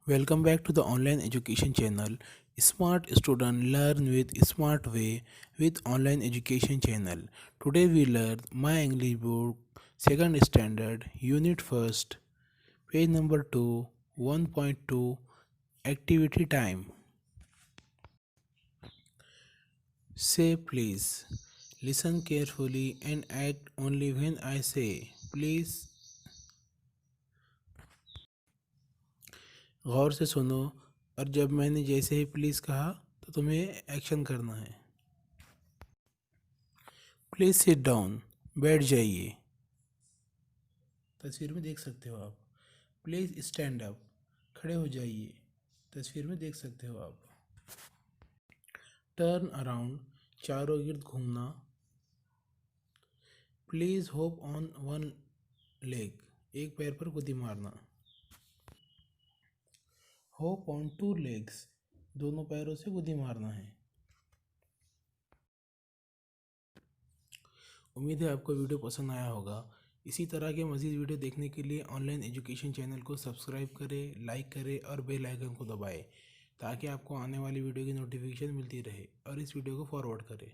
Welcome back to the online education channel. Smart student learn with smart way with online education channel. Today we learn My English book second standard unit first page number 2 1.2 activity time. Say please. Listen carefully and act only when I say please. गौर से सुनो और जब मैंने जैसे ही please कहा तो तुम्हें action करना है। प्लीज़ सिट डाउन, बैठ जाइए। तस्वीर में देख सकते हो आप। प्लीज़ स्टैंड अप, खड़े हो जाइए। तस्वीर में देख सकते हो आप। टर्न अराउंड, चारों गिर्द घूमना। Please hope on one leg, एक पैर पर कुदी मारना। होप ऑन टू लेग्स, दोनों पैरों से कुदी मारना है। उम्मीद है आपको वीडियो पसंद आया होगा। इसी तरह के मज़ीद वीडियो देखने के लिए ऑनलाइन एजुकेशन चैनल को सब्सक्राइब करें, लाइक करें और बेल आइकन को दबाएं ताकि आपको आने वाली वीडियो की नोटिफिकेशन मिलती रहे और इस वीडियो को फॉरवर्ड करें।